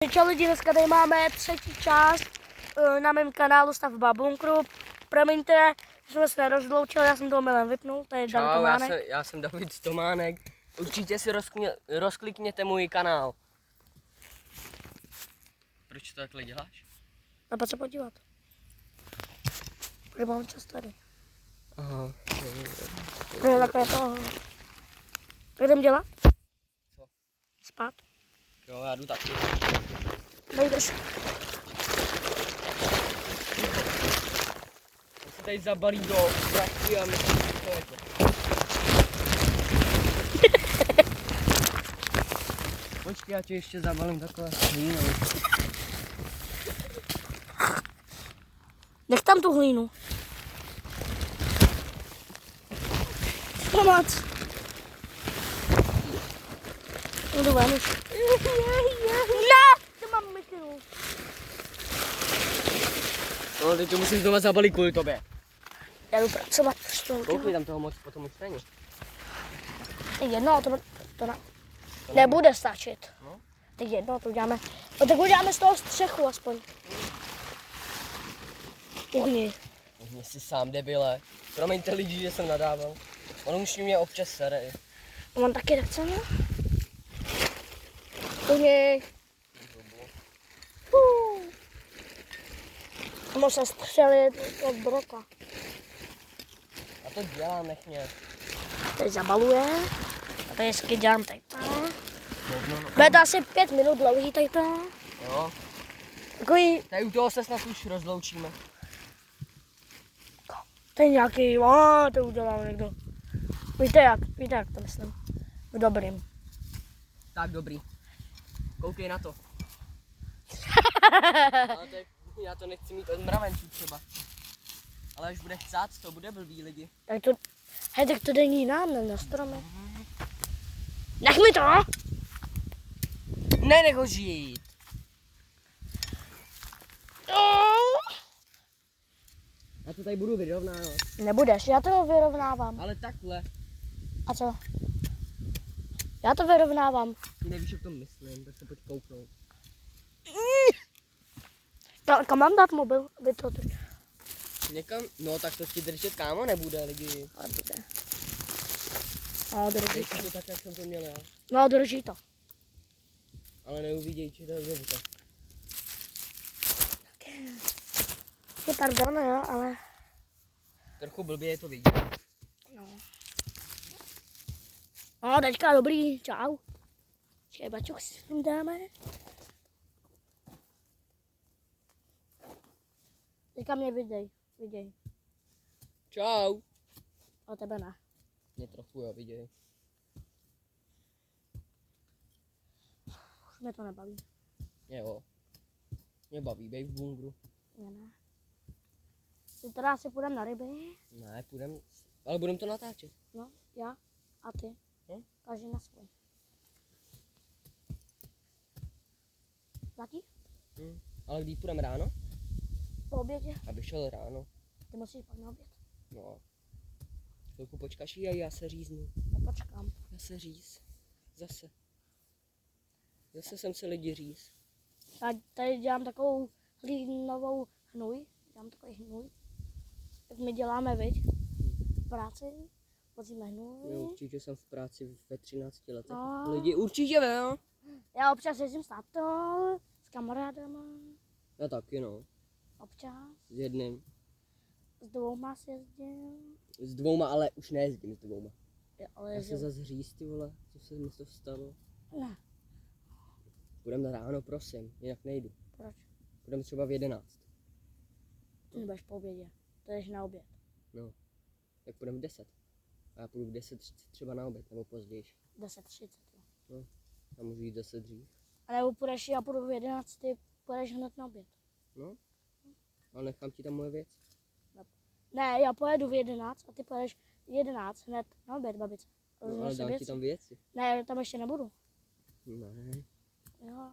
Čau lidi, dneska tady máme třetí část na mém kanálu Stavba bunkru. Promiňte, že jsme se rozloučili, já jsem to omylem vypnul, to je Dan Tománek. Já jsem David Tománek. Určitě si rozklikněte můj kanál. Proč to takhle děláš? A pojď se podívat. Protože mám čas tady. Aha. Takže takhle to. Jak jdem dělat? Co? Spát. Jo, já jdu taky. Nejdeš. Já se tady zabalí do pračky a my to jako. Počkej, já tě ještě zabalím takhle. Nech tam tu hlínu. Pomoc. Jdu ven už. Ne, to mám myšlenu. No, teď to musím znova zabalit kvůli tobě. Já jdu pracovat. Koukej, tam toho moc potom už není. Jedno, to nebude stačit. No. Tak jedno, to uděláme. No tak uděláme z toho střechu aspoň. Uhni. Uhni si sám, debile. Promiňte lidi, že jsem nadával. On už mě občas sere. On taky nechce, ne? Uhni. Mohl se střelit od broka. A to dělám, nech mě. Teď zabaluje. A to hezky dělám tady. No. Bude to asi 5 minut dlouhý tady to. Jo. Takový, Tady u toho se snad už rozloučíme. to je nějaký, to udělal někdo. Víte jak to myslím. V dobrým. Tak dobrý. Koukej na to. Ale to je, já to nechci mít od mravenců třeba. Ale až bude chcát, to bude blbý lidi. Tak to, tak to není nám na stromy. Nech mi to! Nenech ho žít. Já to tady budu vyrovnávat. Nebudeš, já to vyrovnávám. Ale takhle. A co? Já to vyrovnávám. Ty nevíš, jak to myslím, tak se pojď kouknout. Kam mám dát mobil? Aby to tu... Někam? No tak to ti držet kámo nebude lidi. Ale bude. No, drží Dej to. si to tak, jak jsem to měl já. No, drží to. Ale neuviděj, či to je dobře. Pardon, jo, ale... Trochu blbě je to vidět. No. No, teďka dobrý, čau. Čekaj, bačuk si s tím dáme. Teďka mě viděj. Čau. A tebe ne. Mě trochu jo, viděj. Už mě to nebaví. Jo. Mě baví, bej v bunkru. Mě ne. Zítra asi půjdem na ryby. Ne, půjdem, ale budeme to natáčet. No, já a ty. Každý na svůj. Taky? Ale když půjdeme ráno? Po obědě. Aby šel ráno. Ty musíš pak na oběd. No. Chvilku počkáš a já se říznu. Já počkám. Já se říz. Zase. Zase jsem se lidi říz. Já tady dělám takovou hlínovou hnůj. Dělám takový hnůj. Jak my děláme, viď? V práci. Vozíme hnůj. Jo, určitě jsem v práci ve 13 letech. No. Lidi určitě jo. Já občas jezdím s tátou, s kamarádama. Já taky no. Občas. S jedním. S dvouma si jezdím. S dvouma, ale už nejezdím s dvouma. Ale Já se jezdím. zase říz, ty vole. Co se mi to stalo? Ne, Půjdeme ráno, prosím. Jinak nejdu. proč? Půjdeme třeba v 11. Ty nebudeš po obědě. To jdeš na oběd. No. Tak půjdeme v 10. A já půjdu v 10 třeba na oběd, nebo později. 10:30. No. Já můžu jít 10 dřív. A nebo půjdeš, já půjdu v 11, ty půjdeš hned na oběd. No. Ale nechám ti tam moje věc. Ne, já pojedu v 11 a ty pojedeš v 11 hned na oběd, babice. No, ale Rozumíš dám věci? ti tam věci. Ne, tam ještě nebudu. Ne. Jo.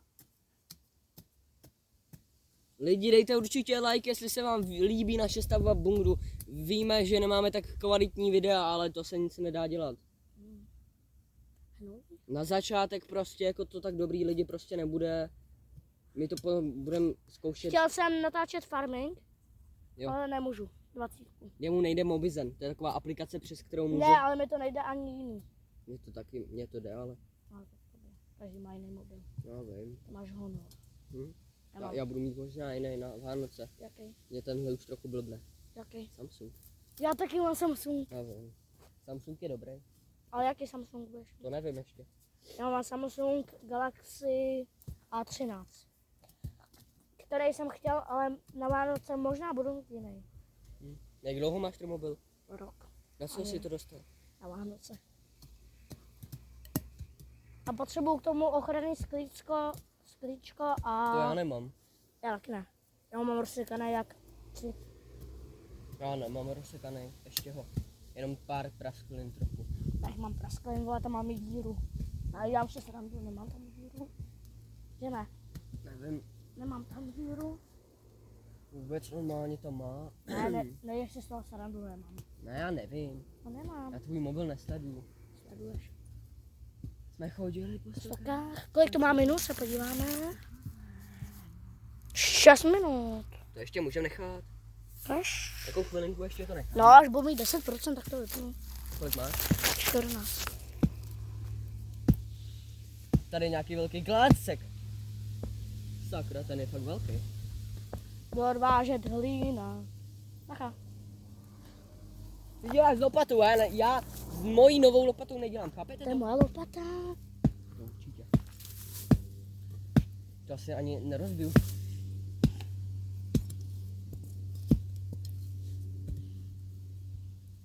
Lidi, dejte určitě like, jestli se vám líbí naše stavba bunkru. Víme, že nemáme tak kvalitní videa, ale to se nic nedá dělat. Hnůj? Na začátek prostě jako to tak dobrý lidi prostě nebude. My to budeme zkoušet. Chtěl jsem natáčet farming, Jo. ale nemůžu. 20. Jemu nejde Mobizen, to je taková aplikace, přes kterou může. Ne, ale mi to nejde ani jiný. Mně to jde, ale Ale tak to jde. Každý má jiný mobil. já vím. Ty máš honor. Já budu mít možná jiný na Vánoce. Jaký? Mě tenhle už trochu blbne. Jaký? Samsung. Já taky mám Samsung. Já vím. Samsung je dobrý. Ale jaký Samsung budeš mít? To nevím ještě. Já mám Samsung Galaxy A13. Který jsem chtěl, ale na Vánoce možná budu mít jiný. Jak dlouho máš ten mobil? Rok. Na co si to dostal? Na Vánoce. A potřebuju k tomu ochranný sklíčko a... To já nemám. Já taky ne. Já ho mám rozsekané jak cit. Já nemám rozsekaný, ještě ho. Jenom pár prasklin trochu. Tak mám prasklin, vole, tam mám i díru. A já se srandu, nemám tam díru. Že ne? Nevím, Nemám tam díru. vůbec normálně to má. Ne, ještě z toho srandu nemám. Ne, já nevím. No nemám. Já tvůj mobil nesleduju. Sleduješ. Jsme chodili po stokách. Stokách. Kolik to má minut, se podíváme. 6 minut. To ještě můžeme nechat. Až? Jakou chvilinku ještě to nechat. No, až budu mít 10%, tak to vypnu. Kolik máš? 14. Tady je nějaký velký klácek. Sakra, ten je fakt velký. Budu odvážet hlína. Nacha. Ty děláš lopatu, já s mojí novou lopatou nedělám, chápete To je to? moje lopata. No, určitě. To asi ani nerozbiju.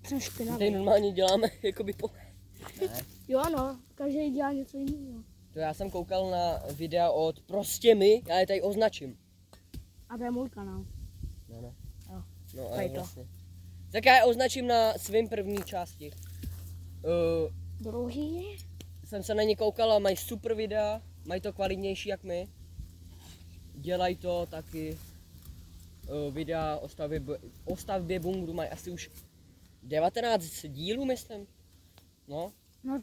Jsem Tady špinavý. normálně děláme jakoby po... Ne. Jo, no, každý dělá něco jiného. To já jsem koukal na videa od Prostě my, já je tady označím. A to je můj kanál. Ne. Jo. No ale Tady to. vlastně. Tak já je označím na svým první části. Druhý. Jsem se na ně koukal a mají super videa, mají to kvalitnější jak my. Dělají to taky videa o stavbě bungru, mají asi už 19 dílů, myslím. No, No,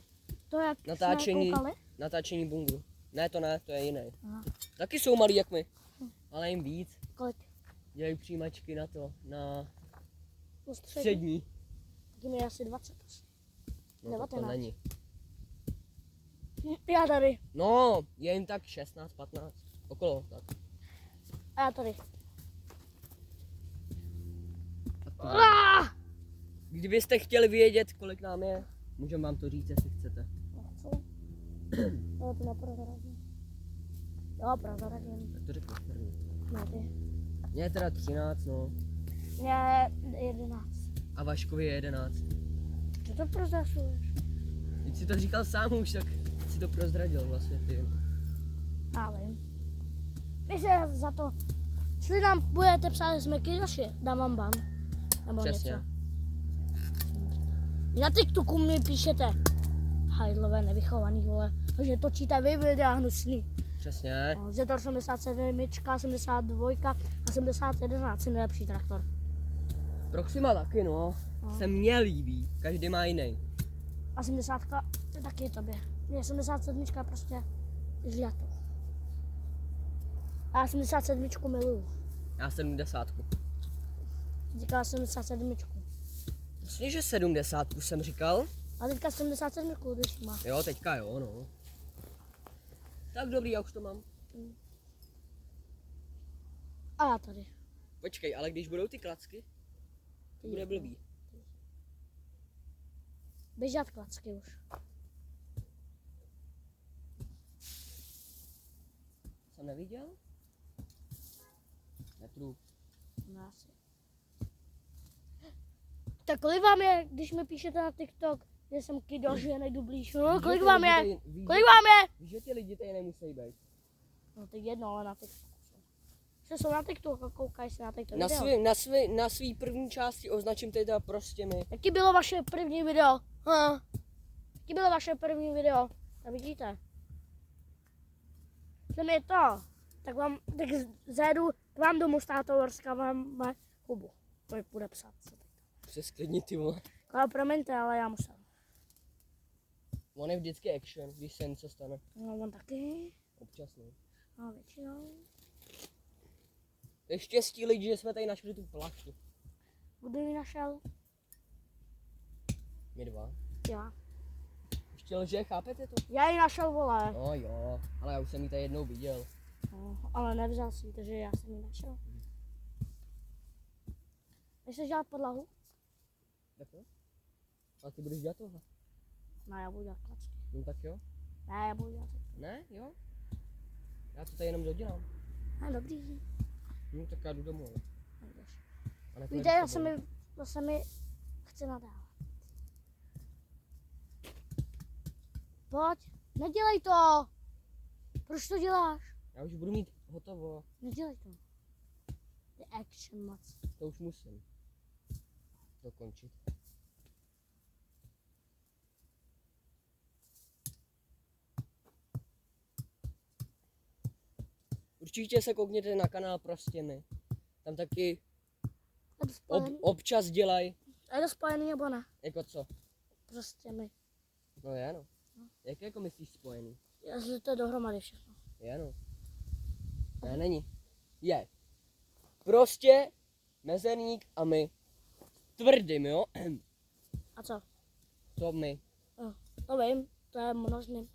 to jak Natáčení. jsme koukali. natáčení bungru. Ne, to je jiný. Aha. Taky jsou malí jak my, ale jim víc. Kolik? Dělají přijímačky na to, na Ústřední. střední. Taky mi je asi 20. No, to 19. není. Já tady. No, je jim tak 16, 15, okolo tak. A já tady. Tak to Ah! Kdybyste chtěli vědět, kolik nám je, můžeme vám to říct, jestli chcete. Nechci. Ale to neprozradím. Jo, prozradím. Tak to řeknu první. Ne, ty. Mně je teda 13, no. Mě 11. A Vaškovi je 11. Co to prozrazuješ? Teď si to říkal sám už, tak si to prozradil vlastně ty. Já vím. Vy se za to, jestli nám budete psát, že jsme kydaši, dám vám ban. Nebo Přesně. něco. Na TikToku mi píšete, hajdlové nevychovaný, vole, že točíte vy videa hnusný. Přesně. No, Zetor 77, 72 a 71, asi nejlepší traktor. Proxima taky, no. No. Se mně líbí, každý má jiný. A 70 je taky tobě. Mě 77 je prostě zlato. A já 77 miluju. Já 70. Říkala 77. Myslím, že 70 jsem říkal. A teďka 77, když má. Jo, teďka jo, no. Tak dobrý, já už to mám. A já tady. Počkej, ale když budou ty klacky, to bude blbý. Běžat klacky už. Jsem neviděl? Nepůjdu. No, asi. Tak kolik vám je, když mi píšete na TikTok, že jsem kydal, že je nejdu blíž? No, kolik vám je? Kolik vám je? Víš, že ty lidi tady nemusí být. No tak jedno, ale na TikToku jsou. Že jsou na TikToku a koukají se na TikTok Na video. na svý první části označím teda prostě my. Jaký bylo vaše první video? Jaký bylo vaše první video? Tak vidíte. Jsem je to. Tak zajedu k vám domů z tátovorska, vám Kubu. To mi půjde psát. Se sklidni ty vole. Ale promiňte, ale já musel. On je vždycky action, když se něco stane. No on taky. Občas no. No většinou. To je štěstí lidi, že jsme tady našli tu plachtu. Kdo ji našel? My dva. Já. Ještě lže, chápete to? Já ji našel, vole. No jo, ale já už jsem ji tady jednou viděl. No, ale nevzal si ji, takže já jsem ji našel. Nechceš dělat podlahu? Tak jo. A ty budeš dělat tohle? Ne, já budu dělat klacky. No tak jo. Ne, já budu dělat. Ne, jo. Já to tady jenom dodělám. Ne, dobrý. No tak já jdu domů. Ale. Nejdeš. A nakonec Víte, to bude. to se mi chce nadávat. Pojď, nedělej to! Proč to děláš? Já už budu mít hotovo. Nedělej to. The action moc. To už musím dokončit. Určitě se koukněte na kanál Prostě my. Tam taky Je to spojený? občas dělají. Je to spojený nebo ne? Jako co? Prostě my. No je no. Jak jako myslíš spojený? Jestli to je dohromady všechno. Je no. Ne, není. Je. Prostě mezerník a my. Tvrdým, jo? A co? To my. To vím, to je množným.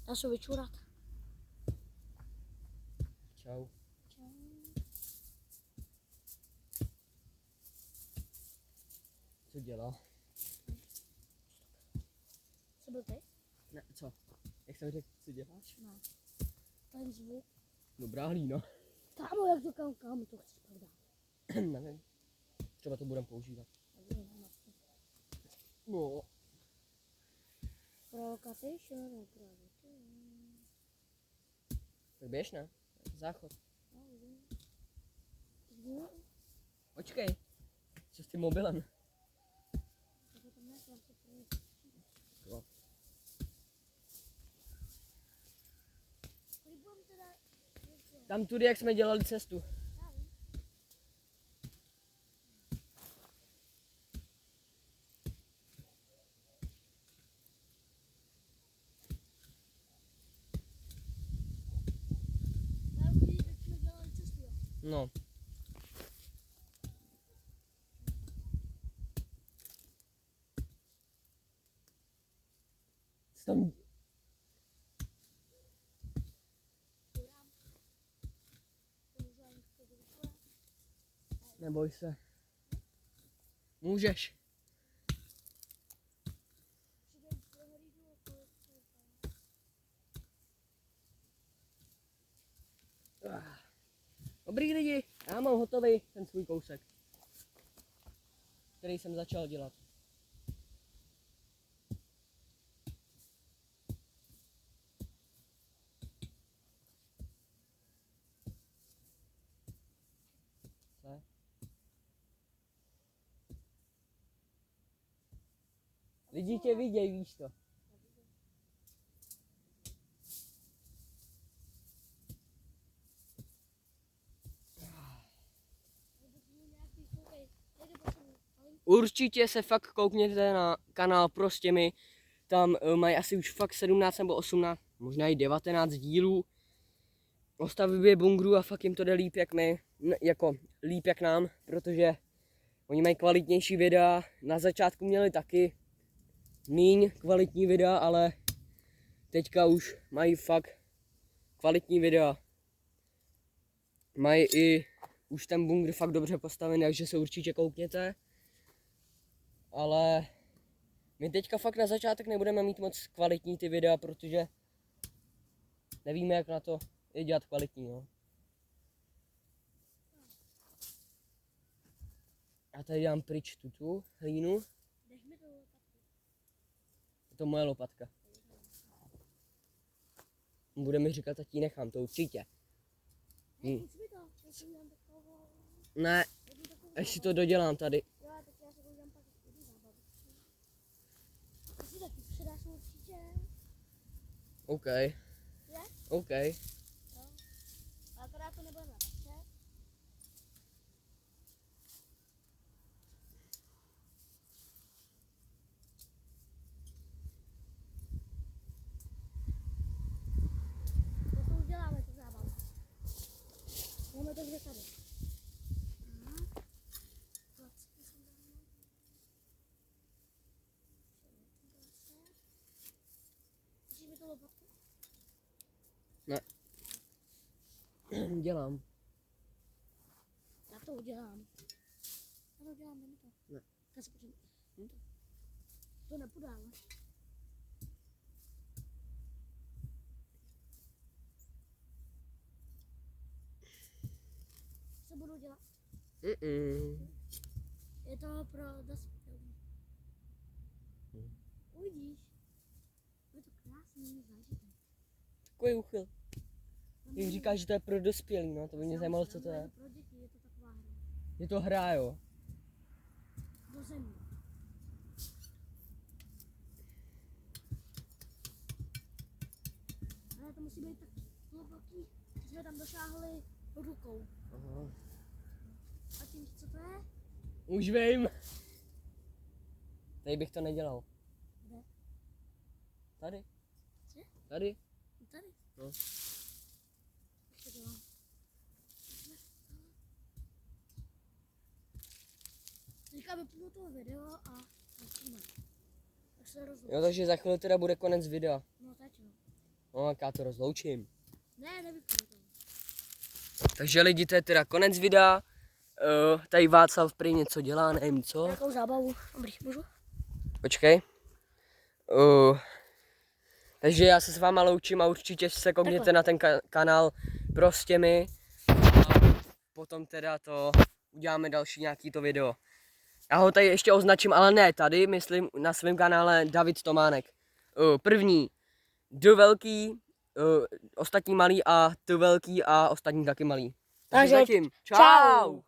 Já se vyčurat. Čau. Co dělá? Co byl ty? Ne, co? Jak jsem řekl, co děláš? No. Ten zvuk. Dobrá hlína. Kámo, jak to kámo to chceš pak dát? Nevím. Třeba to budeme používat. No. Provocation. Tak běž, ne? Záchod. Počkej. Co s tím mobilem? Jo. Tam tudy, jak jsme dělali cestu. No. Co tam? Neboj se. Můžeš. Dobrý lidi, já mám hotový ten svůj kousek, který jsem začal dělat. Co? Lidi tě vidějí, víš to. Určitě se fakt koukněte na kanál Prostě my. Tam mají asi už fakt 17 nebo 18, možná i 19 dílů o stavbě bunkru a fakt jim to jde líp jak my, jako líp jak nám, protože oni mají kvalitnější videa. Na začátku měli taky míň kvalitní videa, ale teďka už mají fakt kvalitní videa. Mají i už ten bunkr fakt dobře postavený, takže se určitě koukněte. Ale my teďka fakt na začátek nebudeme mít moc kvalitní ty videa, protože nevíme, jak na to je dělat kvalitní, no. Já tady dám pryč tu hlínu. Je to moje lopatka. Bude mi říkat, ať ji nechám, to určitě. Ne, až si to dodělám tady. OK. OK. Akorát to nebude napřed. To uděláme, tu zábavu. Máme to kde tady. Dělám. Já to udělám. Jdeme to. Ne. Já se potřebuji. To nepodáme. Co budu dělat? Je to pro dospělé. Uvidíš. Je to krásný zážitek. Takový úchyl. Jak říkáš, že to je pro dospělý, no, to by mě zajímalo, co to je. Pro děti je to taková hra. Je to hra, jo. Do země. Ale to musí být tak hluboký, že jsme tam dosáhli rukou. Aha. A tím, co to je? Už vím. Tady bych to nedělal. Kde? Tady. Co? Tady. Tady. No. Jak to dělám? Teďka vypnu to video a začneme. Tak se rozloučím. Jo, takže za chvíli teda bude konec videa. No teď jo. No, tak já to rozloučím. Ne, nevypnu to. Takže lidi, to je teda konec videa. Tady Václav prý něco dělá, nevím co. Jakou zábavu? Dobrý, můžu? Počkej. Takže já se s váma loučím a určitě se koukněte na ten kanál Prostě my. A potom teda to uděláme další nějaký to video. Já ho tady ještě označím, ale ne tady, myslím na svém kanále David Tománek. První D velký, ostatní malý a T velký a ostatní taky malý. Takže zatím. Čau!